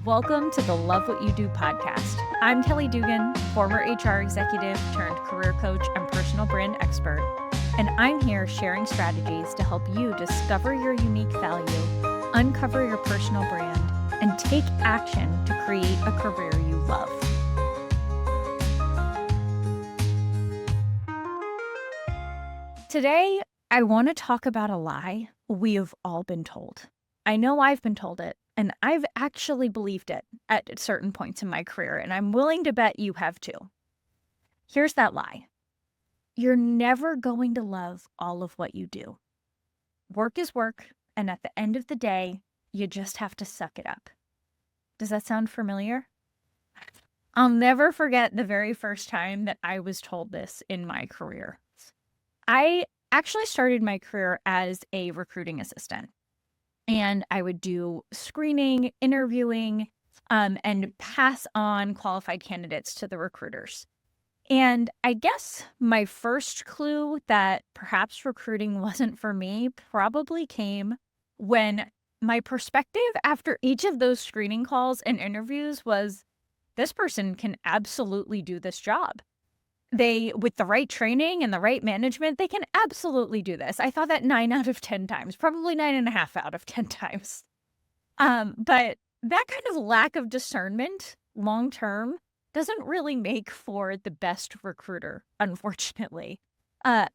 Welcome to the Love What You Do podcast. I'm Kelly Duggan, former HR executive turned career coach and personal brand expert, and I'm here sharing strategies to help you discover your unique value, uncover your personal brand, and take action to create a career you love. Today, I want to talk about a lie we have all been told. I know I've been told it, and I've actually believed it at certain points in my career, and I'm willing to bet you have too. Here's that lie. You're never going to love all of what you do. Work is work, and at the end of the day, you just have to suck it up. Does that sound familiar? I'll never forget the very first time that I was told this in my career. I actually started my career as a recruiting assistant. And I would do screening, interviewing, and pass on qualified candidates to the recruiters. And I guess my first clue that perhaps recruiting wasn't for me probably came when my perspective after each of those screening calls and interviews was, this person can absolutely do this job. With the right training and the right management, they can absolutely do this. I thought that 9 out of 10 times, probably 9.5 out of 10 times. But that kind of lack of discernment long-term doesn't really make for the best recruiter, unfortunately.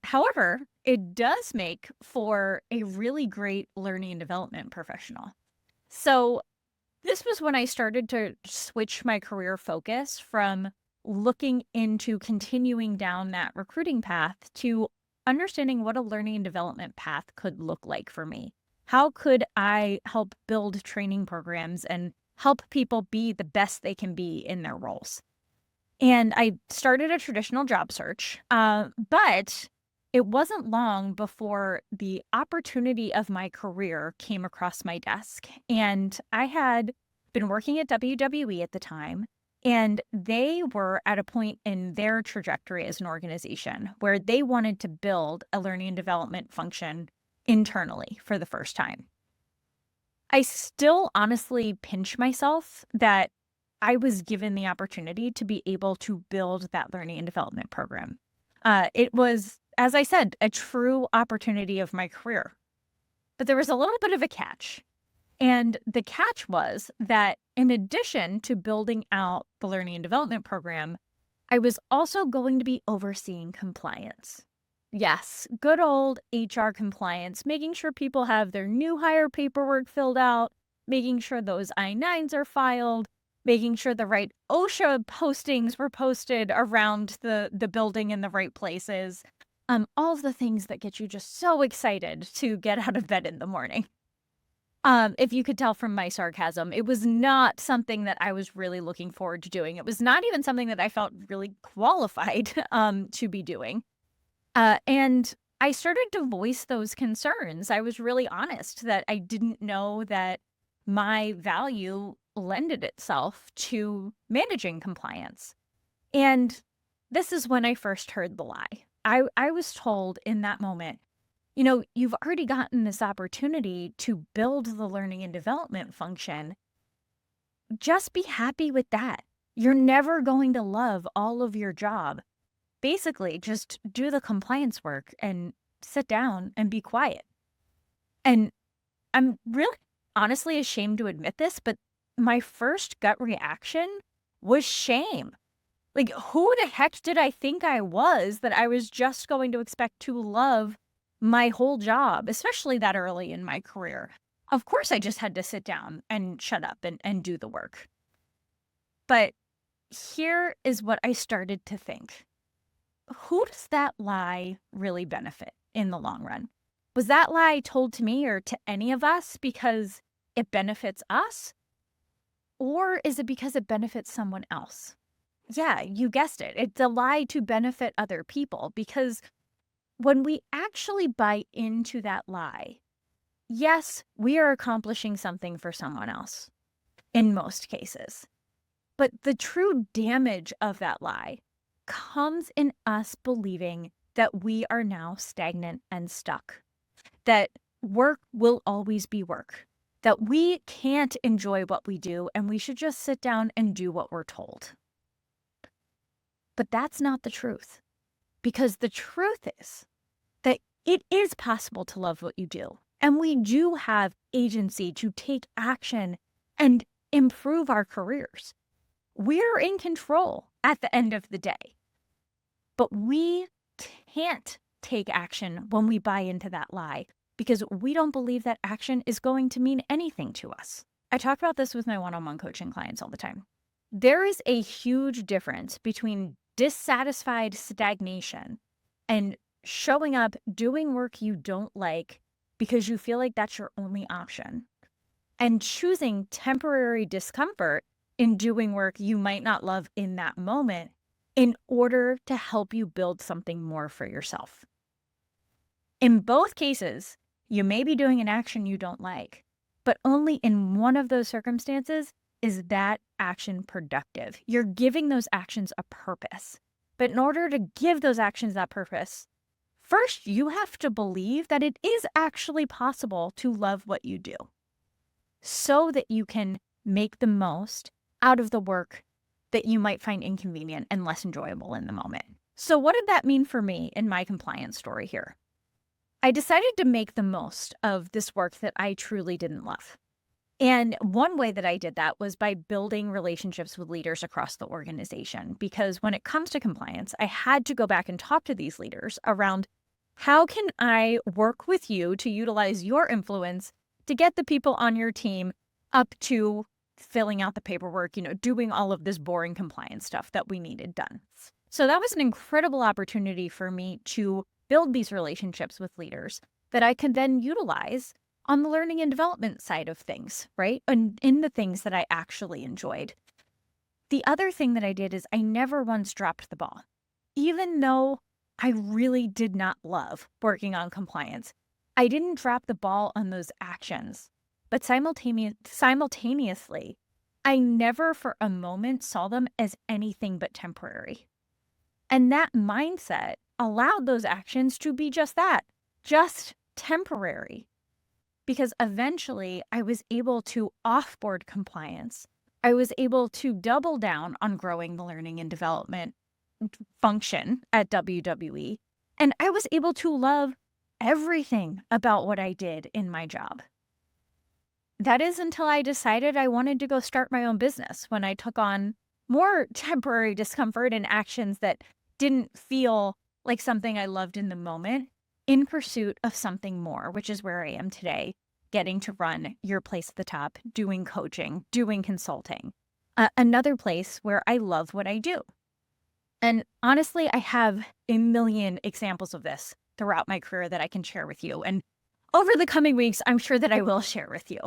However, it does make for a really great learning and development professional. So this was when I started to switch my career focus from looking into continuing down that recruiting path to understanding what a learning and development path could look like for me. How could I help build training programs and help people be the best they can be in their roles? And I started a traditional job search, but it wasn't long before the opportunity of my career came across my desk. And I had been working at WWE at the time, and they were at a point in their trajectory as an organization where they wanted to build a learning and development function internally for the first time. I still honestly pinch myself that I was given the opportunity to be able to build that learning and development program. It was, as I said, a true opportunity of my career. But there was a little bit of a catch. And the catch was that in addition to building out the learning and development program, I was also going to be overseeing compliance. Yes, good old HR compliance, making sure people have their new hire paperwork filled out, making sure those I-9s are filed, making sure the right OSHA postings were posted around the building in the right places. All of the things that get you just so excited to get out of bed in the morning. If you could tell from my sarcasm, it was not something that I was really looking forward to doing. It was not even something that I felt really qualified to be doing. And I started to voice those concerns. I was really honest that I didn't know that my value lended itself to managing compliance. And this is when I first heard the lie. I was told in that moment, you know, you've already gotten this opportunity to build the learning and development function. Just be happy with that. You're never going to love all of your job. Basically, just do the compliance work and sit down and be quiet. And I'm really honestly ashamed to admit this, but my first gut reaction was shame. Like, who the heck did I think I was that I was just going to expect to love my whole job, especially that early in my career? Of course, I just had to sit down and shut up and do the work. But here is what I started to think. Who does that lie really benefit in the long run? Was that lie told to me or to any of us because it benefits us? Or is it because it benefits someone else? Yeah, you guessed it. It's a lie to benefit other people, because when we actually buy into that lie, yes, we are accomplishing something for someone else in most cases. But the true damage of that lie comes in us believing that we are now stagnant and stuck, that work will always be work, that we can't enjoy what we do and we should just sit down and do what we're told. But that's not the truth, because the truth is that it is possible to love what you do, and we do have agency to take action and improve our careers. We're in control at the end of the day, but we can't take action when we buy into that lie because we don't believe that action is going to mean anything to us. I talk about this with my one-on-one coaching clients all the time. There is a huge difference between dissatisfied stagnation and showing up doing work you don't like because you feel like that's your only option, and choosing temporary discomfort in doing work you might not love in that moment in order to help you build something more for yourself. In both cases, you may be doing an action you don't like, but only in one of those circumstances is that action productive. You're giving those actions a purpose. But in order to give those actions that purpose, first you have to believe that it is actually possible to love what you do so that you can make the most out of the work that you might find inconvenient and less enjoyable in the moment. So what did that mean for me in my compliance story here? I decided to make the most of this work that I truly didn't love. And one way that I did that was by building relationships with leaders across the organization, because when it comes to compliance, I had to go back and talk to these leaders around how can I work with you to utilize your influence to get the people on your team up to filling out the paperwork, doing all of this boring compliance stuff that we needed done. So that was an incredible opportunity for me to build these relationships with leaders that I could then utilize on the learning and development side of things, right? And in the things that I actually enjoyed. The other thing that I did is I never once dropped the ball. Even though I really did not love working on compliance, I didn't drop the ball on those actions. But simultaneously, I never for a moment saw them as anything but temporary. And that mindset allowed those actions to be just that, just temporary. Because eventually I was able to offboard compliance. I was able to double down on growing the learning and development function at WWE. And I was able to love everything about what I did in my job. That is until I decided I wanted to go start my own business, when I took on more temporary discomfort and actions that didn't feel like something I loved in the moment, in pursuit of something more, which is where I am today, getting to run Your Place at the Top, doing coaching, doing consulting, another place where I love what I do. And honestly, I have a million examples of this throughout my career that I can share with you. And over the coming weeks, I'm sure that I will share with you.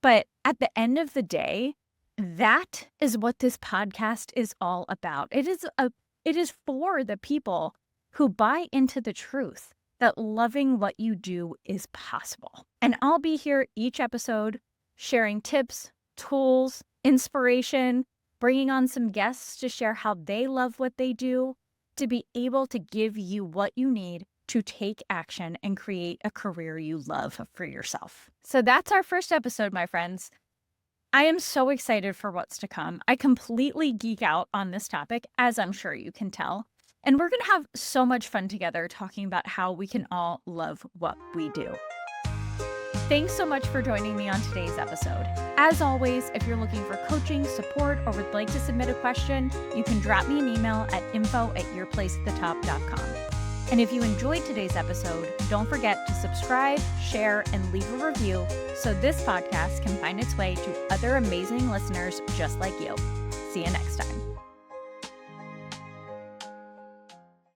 But at the end of the day, that is what this podcast is all about. It is for the people who buy into the truth that loving what you do is possible. And I'll be here each episode sharing tips, tools, inspiration, bringing on some guests to share how they love what they do, to be able to give you what you need to take action and create a career you love for yourself. So that's our first episode, my friends. I am so excited for what's to come. I completely geek out on this topic, as I'm sure you can tell. And we're going to have so much fun together talking about how we can all love what we do. Thanks so much for joining me on today's episode. As always, if you're looking for coaching, support, or would like to submit a question, you can drop me an email at info@yourplaceatthetop.com. And if you enjoyed today's episode, don't forget to subscribe, share, and leave a review so this podcast can find its way to other amazing listeners just like you. See you next time.